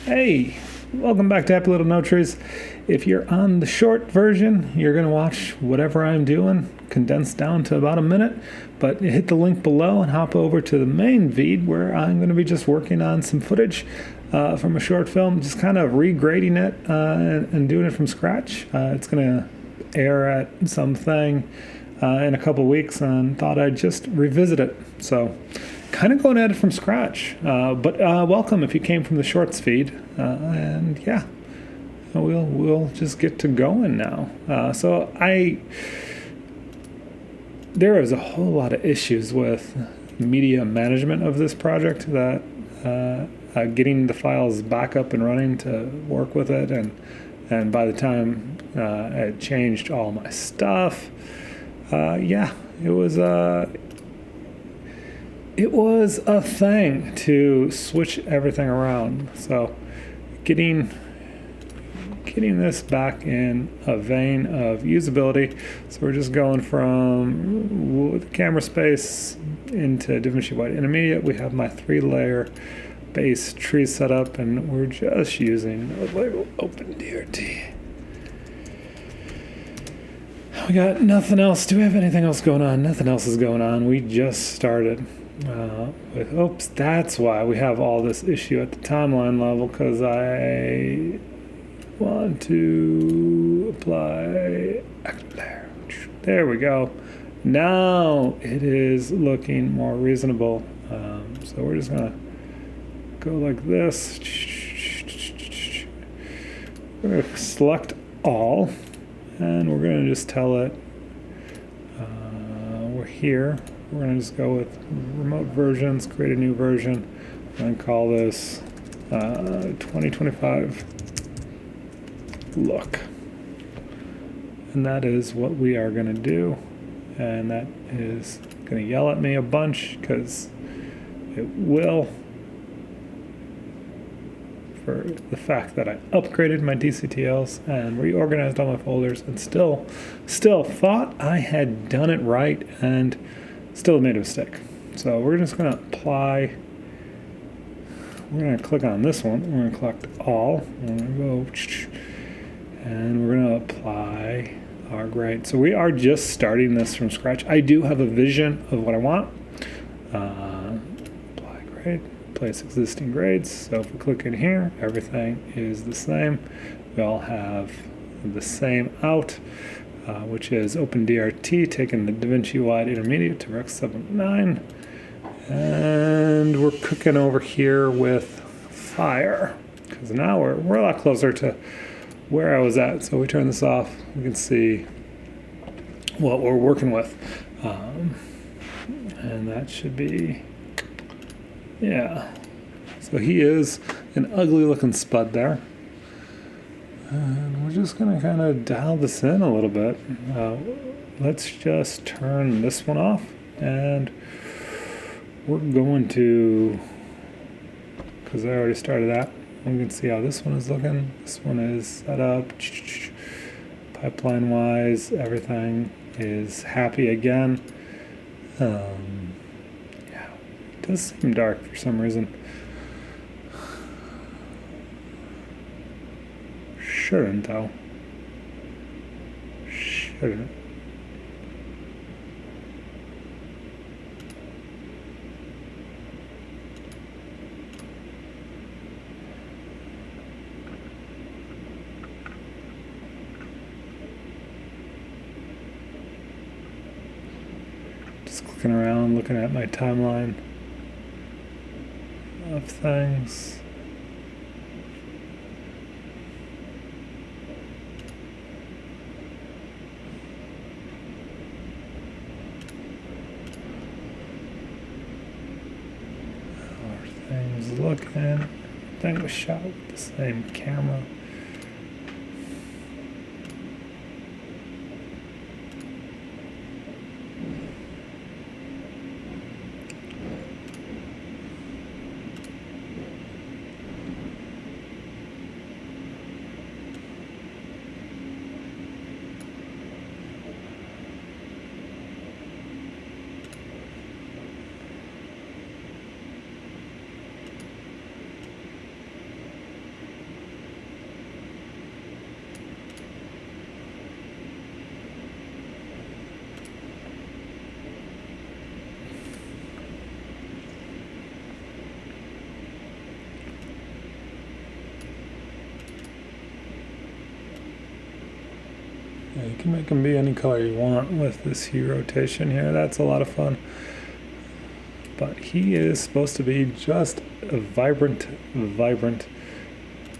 Hey, welcome back to Happy Little No Trees. If you're on the short version, you're going to watch whatever I'm doing, condensed down to about a minute. But hit the link below and hop over to the main feed where I'm going to be just working on some footage from a short film, just kind of regrading it and doing it from scratch. It's going to air at something in a couple weeks, and thought I'd just revisit it. So kind of going at it from scratch, but welcome if you came from the shorts feed, and yeah, we'll just get to going now. There is a whole lot of issues with media management of this project, that getting the files back up and running to work with it, and by the time I had changed all my stuff, it was a thing to switch everything around. So getting this back in a vein of usability. So we're just going from the camera space into Davinci Wide Intermediate. We have my 3-layer base tree set up, and we're just using OpenDRT. We got nothing else. Do we have anything else going on? Nothing else is going on. We just started. Oops, that's why we have all this issue at the timeline level, because I want to apply active layer. There we go. Now it is looking more reasonable. So we're just gonna go like this. We're gonna select all, and we're gonna just tell it we're here. We're going to just go with remote versions, create a new version, and call this 2025 look. And that is what we are going to do. And that is going to yell at me a bunch, because it will, for the fact that I upgraded my DCTLs and reorganized all my folders, and still thought I had done it right, and still made a mistake. So we're just going to apply. We're going to click on this one. We're going to select all. We're going to go, and we're going to apply our grade. So we are just starting this from scratch. I do have a vision of what I want. Apply grade, place existing grades. So if we click in here, everything is the same. We all have the same out. Which is OpenDRT, taking the Davinci Wide Intermediate to Rec 7.9. And we're cooking over here with Fire, because now we're a lot closer to where I was at. So we turn this off, we can see what we're working with. And that should be, yeah. So he is an ugly looking spud there. And we're just going to kind of dial this in a little bit. Let's just turn this one off, and we're going to, because I already started that, we can see how this one is looking. This one is set up. Pipeline wise, everything is happy again. Yeah, it does seem dark for some reason. Shouldn't though. Shouldn't. Just clicking around, looking at my timeline of things. Looking, thing was shot with the same camera. Yeah, you can make them be any color you want with this hue rotation here. That's a lot of fun. But he is supposed to be just a vibrant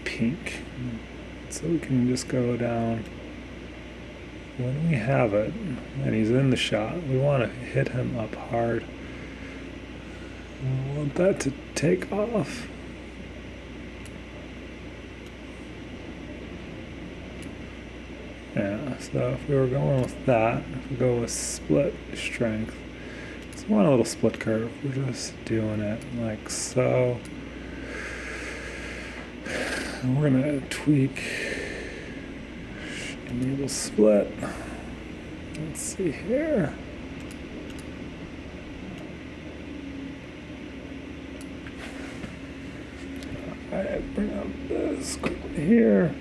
pink. So we can just go down. When we have it, and he's in the shot, we want to hit him up hard. We want that to take off. Yeah, so if we were going with that, if we go with split strength, so we want a little split curve. We're just doing it like so. And we're gonna tweak enable split. Let's see here. Alright, bring up this quickly here.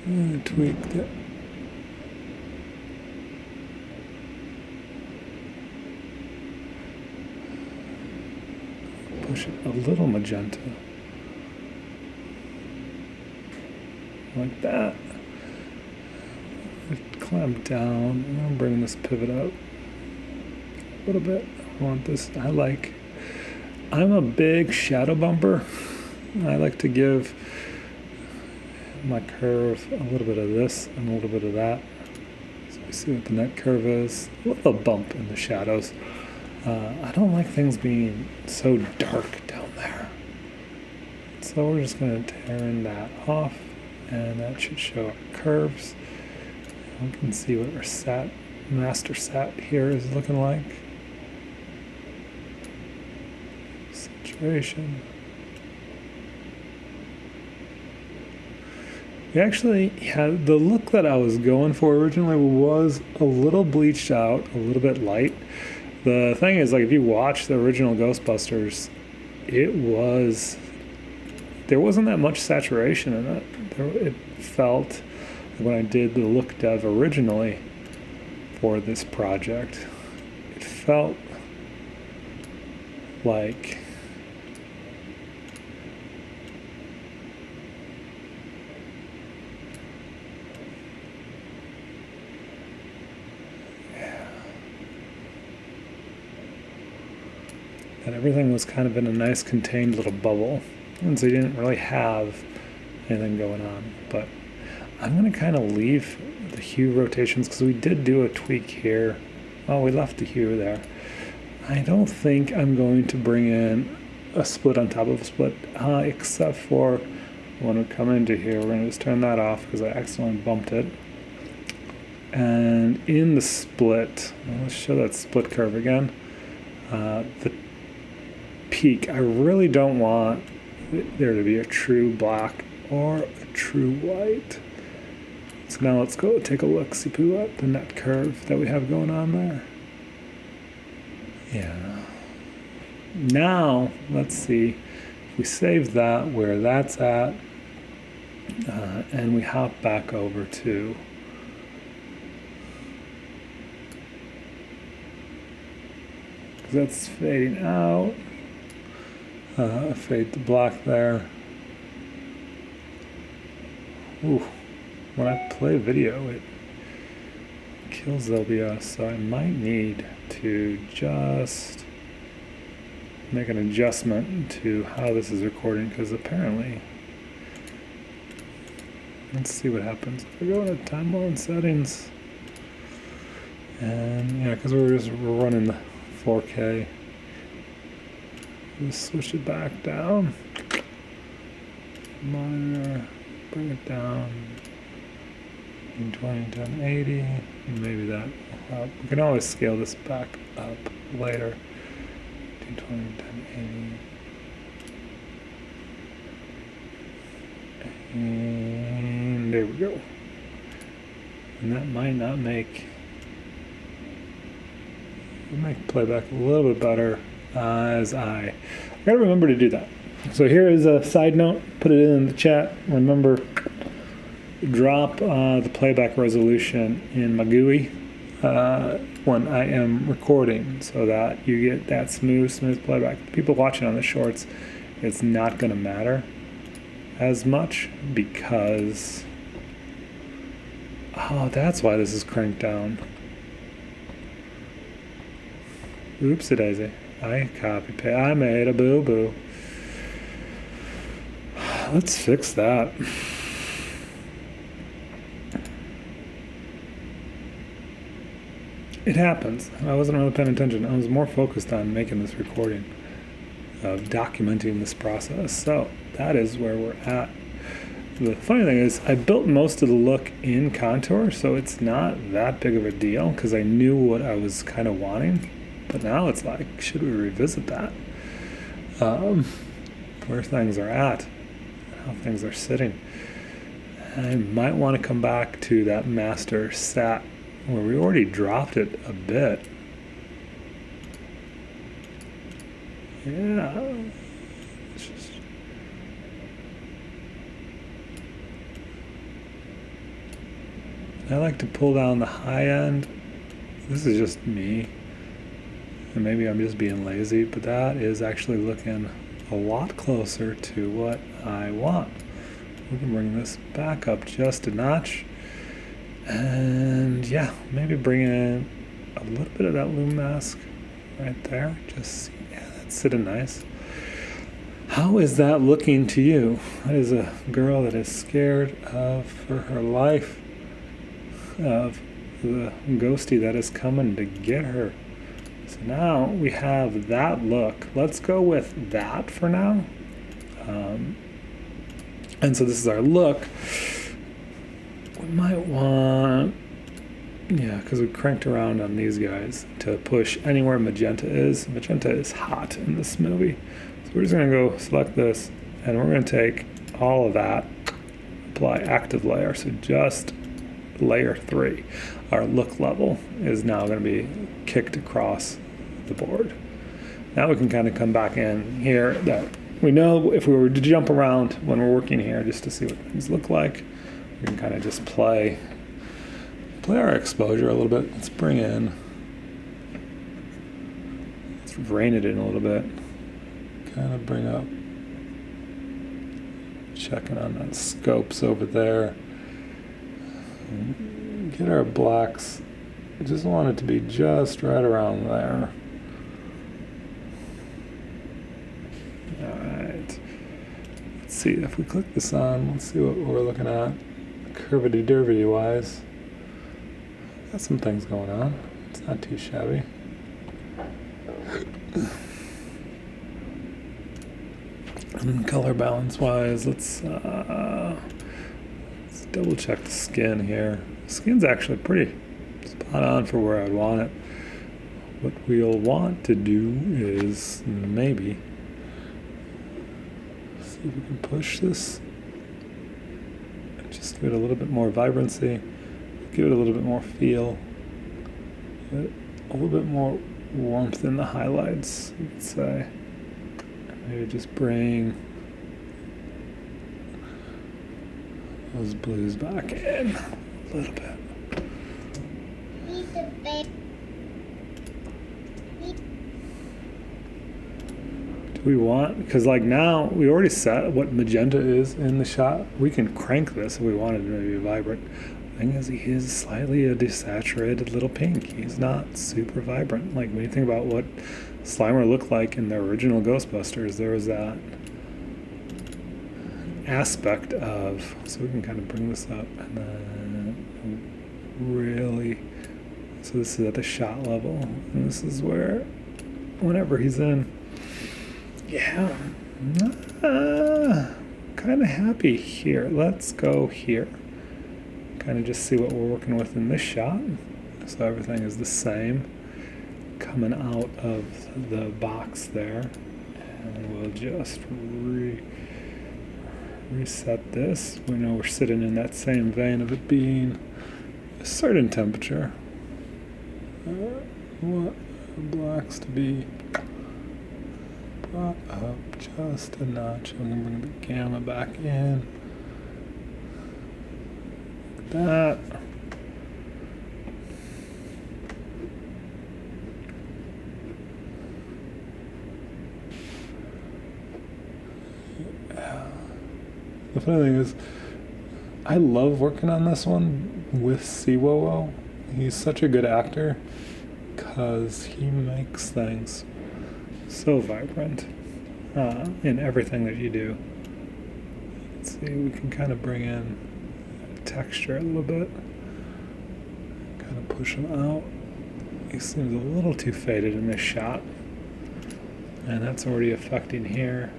And tweak that. Push it a little magenta. Like that. Clamp down. I'm bringing this pivot up a little bit. I want this. I'm a big shadow bumper. I like to give my curve a little bit of this and a little bit of that. So we see what the net curve is. A little bump in the shadows. I don't like things being so dark down there. So we're just going to turn that off, and that should show our curves. We can see what our master sat here is looking like. Saturation. We actually had the look that I was going for originally was a little bleached out, a little bit light. The thing is, like, if you watch the original Ghostbusters, there wasn't that much saturation in it. It felt, when I did the look dev originally for this project, it felt like that everything was kind of in a nice contained little bubble, and so you didn't really have anything going on. But I'm going to kind of leave the hue rotations because we did do a tweak here. Oh, we left the hue there. I don't think I'm going to bring in a split on top of a split, except for when we come into here, we're going to just turn that off because I accidentally bumped it. And in the split, let's show that split curve again. The peak, I really don't want there to be a true black or a true white. So now let's go take a look-see-poo at the net curve that we have going on there. Yeah. Now, let's see if we save that where that's at, and we hop back over to that's fading out. Fade the black there. Ooh, when I play video, it kills LBS, so I might need to just make an adjustment to how this is recording, because apparently, let's see what happens. If I go into timeline settings, and yeah, because we're running the 4K. Just switch it back down. Monitor, bring it down. 20, 1080. Maybe that will help. We can always scale this back up later. 220, 1080. And there we go. And that might not make playback a little bit better as I gotta remember to do that. So here is a side note, put it in the chat. Remember, drop the playback resolution in my GUI when I am recording so that you get that smooth playback. People watching on the shorts, it's not going to matter as much because Oh, that's why this is cranked down. Oopsie daisy. I copy paste. I made a boo-boo. Let's fix that. It happens. I wasn't really paying attention. I was more focused on making this recording, of documenting this process. So that is where we're at. The funny thing is, I built most of the look in Contour, so it's not that big of a deal because I knew what I was kind of wanting. But now it's like, should we revisit that? Where things are at, how things are sitting. I might want to come back to that master sat where we already dropped it a bit. Yeah. I like to pull down the high end. This is just me. And maybe I'm just being lazy, but that is actually looking a lot closer to what I want. We can bring this back up just a notch. And yeah, maybe bring in a little bit of that loom mask right there. Just, yeah, that's sitting nice. How is that looking to you? That is a girl that is scared for her life of the ghostie that is coming to get her. So now we have that look. Let's go with that for now. And so this is our look. We might want, yeah, because we cranked around on these guys to push anywhere magenta is. Magenta is hot in this movie. So we're just going to go select this, and we're going to take all of that, apply active layer. So just layer 3. Our look level is now going to be kicked across the board. Now we can kind of come back in here that we know if we were to jump around when we're working here just to see what things look like, we can kind of just play our exposure a little bit. Let's bring in, let's rein it in a little bit, kind of bring up, checking on that scopes over there, get our blacks. I just want it to be just right around there. Alright. Let's see, if we click this on, let's see what we're looking at. Curvity-dervity wise. Got some things going on. It's not too shabby. And color balance wise, let's double check the skin here. The skin's actually pretty spot on for where I'd want it. What we'll want to do is maybe see if we can push this and just give it a little bit more vibrancy, give it a little bit more feel, give it a little bit more warmth in the highlights, you could say. Maybe just bring those blues back in a little bit. Do we want, because like now we already set what magenta is in the shot. We can crank this if we wanted to be vibrant. The thing is, he is slightly a desaturated little pink. He's not super vibrant. Like when you think about what Slimer looked like in the original Ghostbusters, there was that aspect of, so we can kind of bring this up and then really, so this is at the shot level, and this is where whenever he's in, yeah, kind of happy here. Let's go here, kind of just see what we're working with in this shot. So everything is the same coming out of the box there, and we'll just reset this. We know we're sitting in that same vein of it being a certain temperature. Want blacks to be brought up just a notch. I'm going to bring the gamma back in. Like that. The funny thing is, I love working on this one with Siwowo. He's such a good actor because he makes things so vibrant in everything that you do. Let's see, we can kind of bring in texture a little bit, kind of push him out. He seems a little too faded in this shot, and that's already affecting here.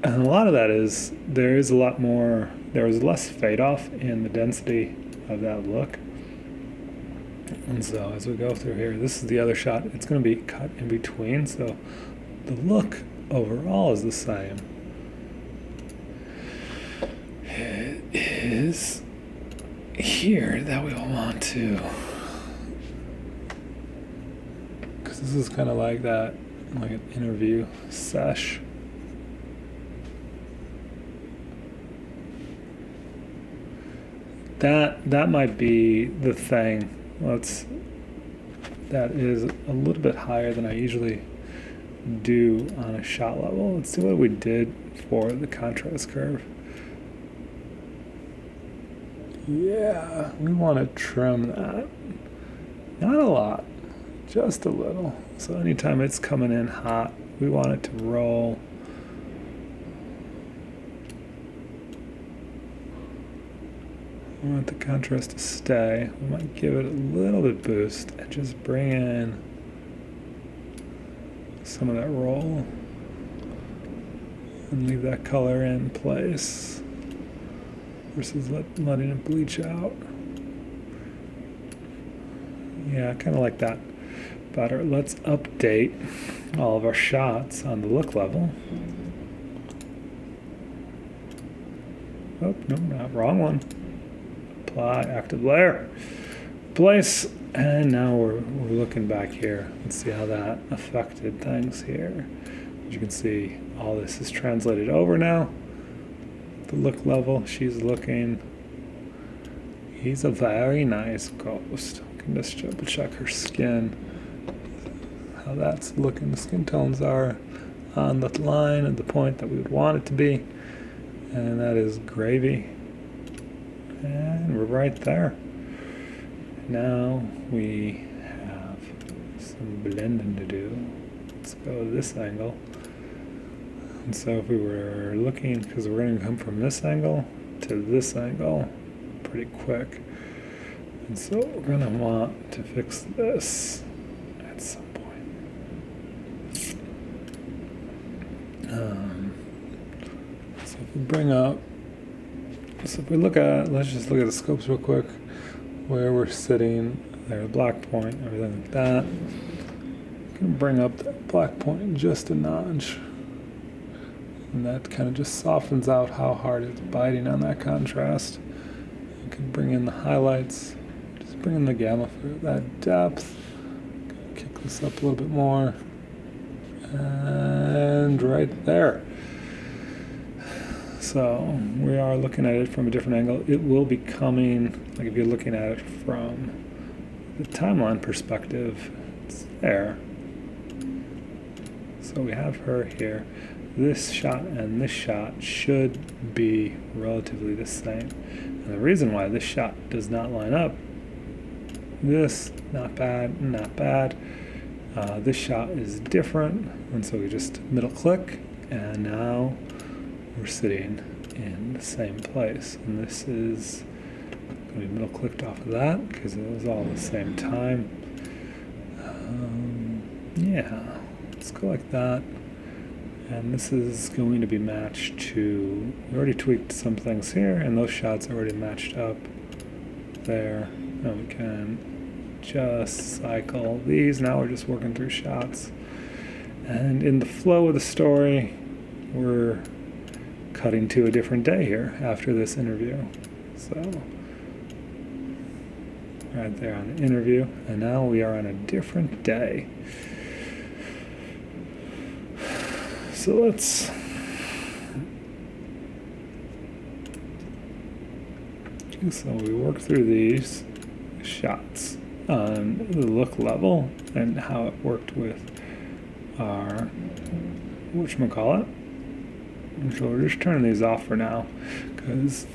And a lot of that is, there was less fade off in the density of that look. And so as we go through here, this is the other shot. It's going to be cut in between, so the look overall is the same. It is here that we will want to, because this is kind of like that, like an interview sesh. That might be the thing. That is a little bit higher than I usually do on a shot level. Let's see what we did for the contrast curve. Yeah, we want to trim that. Not a lot, just a little. So anytime it's coming in hot, we want it to roll. We want the contrast to stay. We might give it a little bit boost and just bring in some of that roll and leave that color in place versus letting it bleach out. Yeah, I kind of like that better. Let's update all of our shots on the look level. Oh, no, not wrong one. Apply active layer, place, and now we're looking back here. Let's see how that affected things here. As you can see, all this is translated over now. The look level, she's looking. He's a very nice ghost. We can just double check her skin, how that's looking. The skin tones are on the line at the point that we would want it to be, and that is gravy. And we're right there. Now we have some blending to do. Let's go to this angle. And so if we were looking, because we're going to come from this angle to this angle pretty quick. And so we're going to want to fix this at some point. So if we bring up, so if we look at, let's just look at the scopes real quick, where we're sitting, there's a black point, everything like that. We can bring up that black point just a notch. And that kind of just softens out how hard it's biting on that contrast. You can bring in the highlights, just bring in the gamma for that depth. Kick this up a little bit more. And right there. So we are looking at it from a different angle. It will be coming, like if you're looking at it from the timeline perspective, it's there. So we have her here. This shot and this shot should be relatively the same. And the reason why this shot does not line up, this, not bad, not bad. This shot is different, and so we just middle click, and now we're sitting in the same place. And this is going to be middle clicked off of that because it was all at the same time. Yeah, let's go like that. And this is going to be matched to, we already tweaked some things here, and those shots are already matched up there. And we can just cycle these. Now we're just working through shots. And in the flow of the story, we're cutting to a different day here after this interview. So, right there on the interview, and now we are on a different day. So let's so we work through these shots on the look level and how it worked with our whatchamacallit. So we're just turning these off for now, because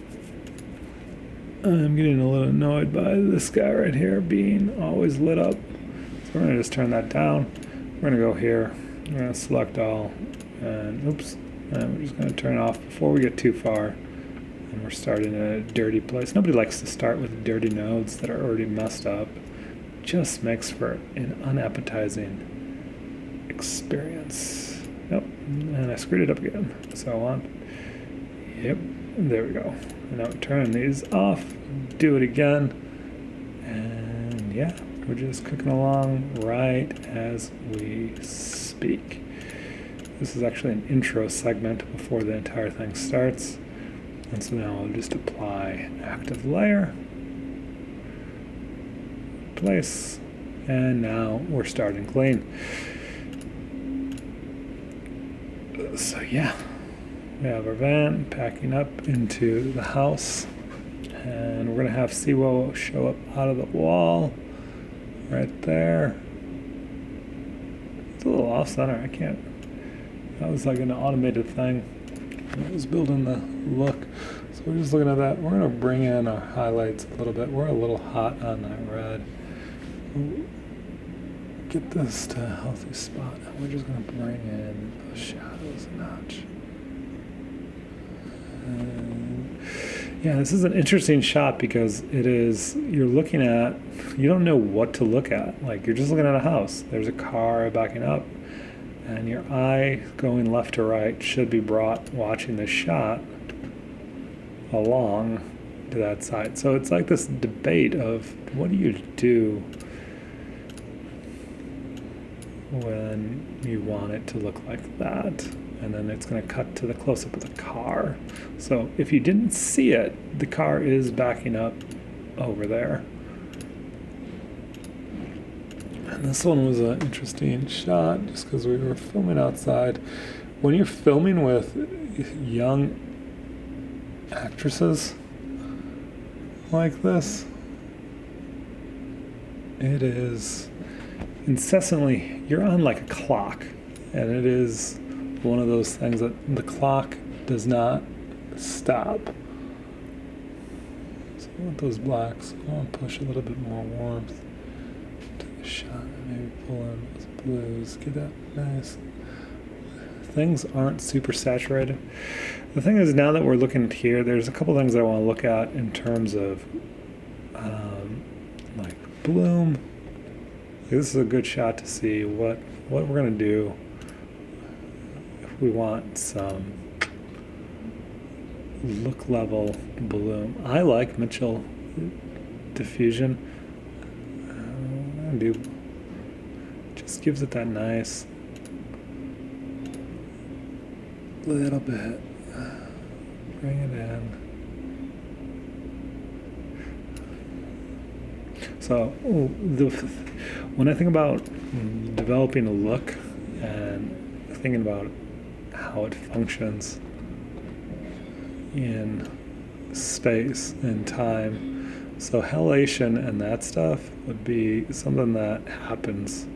I'm getting a little annoyed by this guy right here being always lit up. So we're going to just turn that down. We're going to go here. We're going to select all. And oops. And we're just going to turn it off before we get too far. And we're starting in a dirty place. Nobody likes to start with dirty nodes that are already messed up. Just makes for an unappetizing experience. Nope. And I screwed it up again. So I want. Yep. There we go. And now turn these off. Do it again. And yeah, we're just cooking along right as we speak. This is actually an intro segment before the entire thing starts. And so now I'll just apply active layer, place, and now we're starting clean. So yeah, we have our van packing up into the house, and we're gonna have Siwo show up out of the wall right there. It's a little off center, I can't. That was like an automated thing. It was building the look. So we're just looking at that. We're going to bring in our highlights a little bit. We're a little hot on that red. Get this to a healthy spot. And we're just going to bring in those shadows a notch. And yeah, this is an interesting shot because you're looking at, you don't know what to look at. Like, you're just looking at a house. There's a car backing up. And your eye going left to right should be brought watching this shot along to that side. So it's like this debate of what do you do when you want it to look like that? And then it's going to cut to the close-up of the car. So if you didn't see it, the car is backing up over there. And this one was an interesting shot just because we were filming outside. When you're filming with young actresses like this, it is incessantly, you're on like a clock. And it is one of those things that the clock does not stop. So I want those blacks. I want to push a little bit more warmth shot, maybe pull in those blues, get that nice. Things aren't super saturated. The thing is, now that we're looking at here, there's a couple things I want to look at in terms of like bloom. This is a good shot to see what we're going to do if we want some look level bloom. I like Mitchell diffusion. Just gives it that nice little bit. Bring it in. So when I think about developing a look and thinking about how it functions in space and time, so halation and that stuff would be something that happens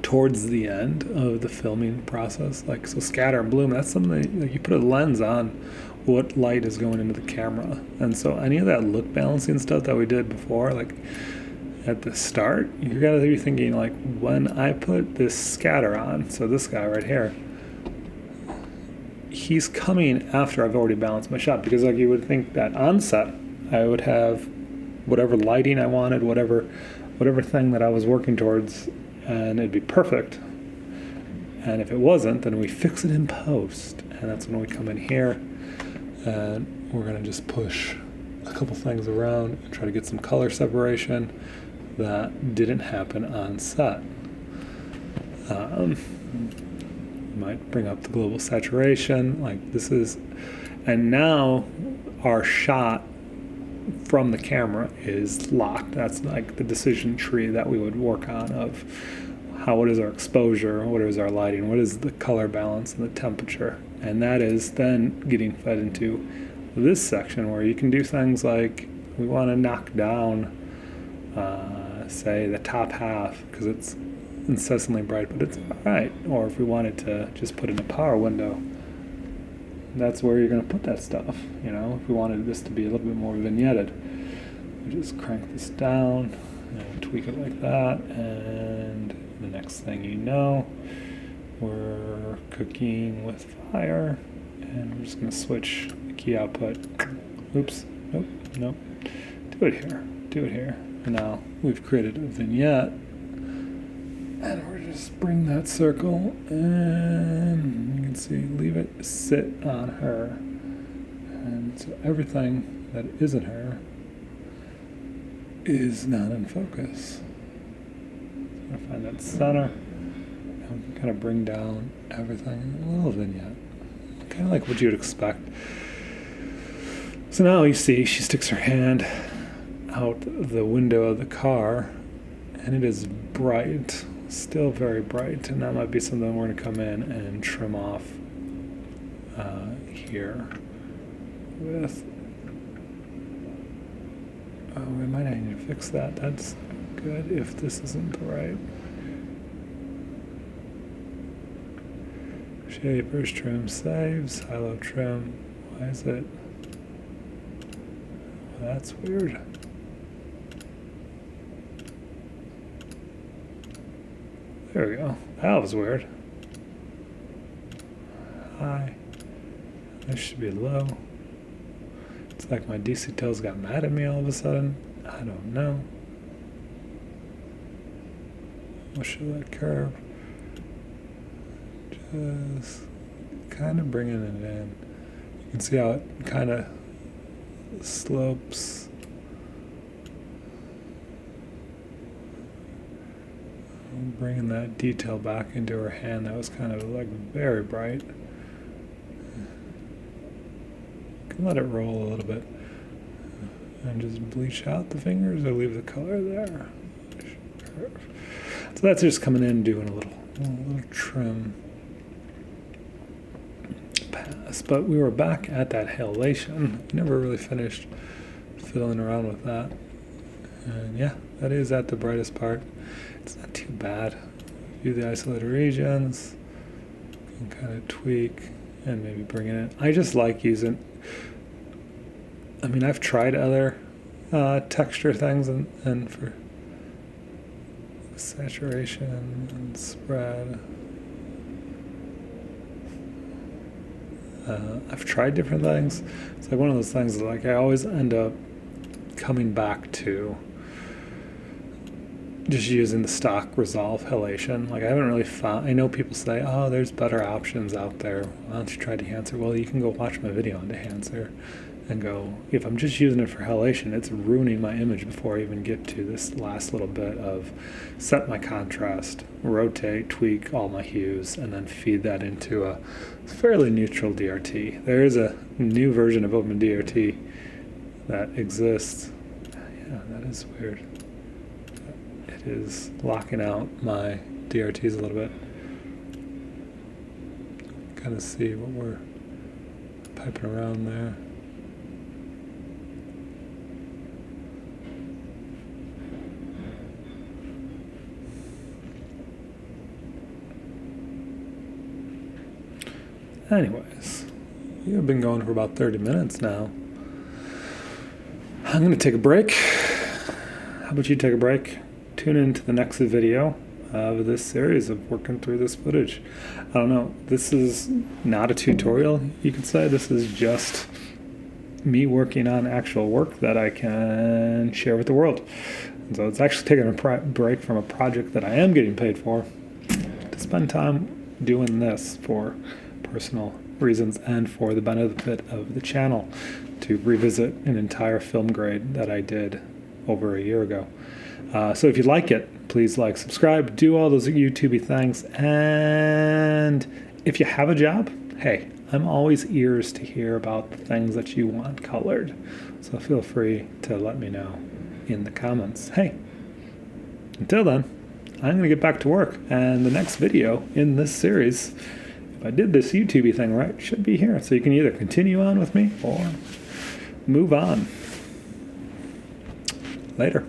towards the end of the filming process. Like, so scatter and bloom, that's something that you put a lens on what light is going into the camera. And so any of that look balancing stuff that we did before, like at the start, you gotta be thinking like, when I put this scatter on, so this guy right here, he's coming after I've already balanced my shot, because like you would think that on set I would have whatever lighting I wanted, whatever thing that I was working towards, and it'd be perfect. And if it wasn't, then we fix it in post, and that's when we come in here and we're gonna just push a couple things around and try to get some color separation that didn't happen on set. Might bring up the global saturation, like this is, and now our shot from the camera is locked. That's like the decision tree that we would work on of what is our exposure, what is our lighting, what is the color balance and the temperature, and that is then getting fed into this section where you can do things like we want to knock down say the top half, because it's incessantly bright, but it's all right. Or if we wanted to just put in a power window, that's where you're going to put that stuff. You know, if we wanted this to be a little bit more vignetted, we just crank this down and tweak it like that, and the next thing you know, we're cooking with fire, and we're just going to switch the key output. Oops, nope. Do it here. And now we've created a vignette, and we're just bring that circle, and you can see, leave it sit on her, and so everything that isn't her is not in focus. So I find that center, and we can kind of bring down everything in a little vignette, kind of like what you would expect. So now you see she sticks her hand out the window of the car, and it is bright, still very bright, and that might be something we're going to come in and trim off here with. Oh, we might need to fix that. That's good if this isn't right. Shapers, trim, saves, high-low trim. Why is it? Well, that's weird. There we go. That was weird. High. This should be low. It's like my DC tails got mad at me all of a sudden. I don't know. We'll show that curve. Just kind of bringing it in. You can see how it kind of slopes. Bringing that detail back into her hand that was kind of like very bright. Can let it roll a little bit and just bleach out the fingers or leave the color there. So that's just coming in and doing a little trim pass. But we were back at that halation. Never really finished fiddling around with that. And yeah, that is at the brightest part. It's not too bad. View the isolated regions, and kind of tweak and maybe bring it in. I just like using, I mean, I've tried other texture things and for saturation and spread. I've tried different things. It's like one of those things that like I always end up coming back to just using the stock Resolve halation. Like I haven't really found, I know people say, oh, there's better options out there. Why don't you try Dehancer? Well, you can go watch my video on Dehancer and go, if I'm just using it for halation, it's ruining my image before I even get to this last little bit of set my contrast, rotate, tweak all my hues, and then feed that into a fairly neutral DRT. There is a new version of OpenDRT that exists. Yeah, that is weird. It is locking out my DRTs a little bit. Kind of see what we're piping around there. Anyways, we've been going for about 30 minutes now. I'm going to take a break. How about you take a break? Tune into the next video of this series of working through this footage. I don't know, this is not a tutorial, you could say. This is just me working on actual work that I can share with the world. And so it's actually taking a break from a project that I am getting paid for to spend time doing this for personal reasons and for the benefit of the channel, to revisit an entire film grade that I did over a year ago. So if you like it, please like, subscribe, do all those YouTubey things. And if you have a job, hey, I'm always ears to hear about the things that you want colored. So feel free to let me know in the comments. Hey, until then, I'm going to get back to work. And the next video in this series, if I did this YouTubey thing right, should be here. So you can either continue on with me or move on. Later.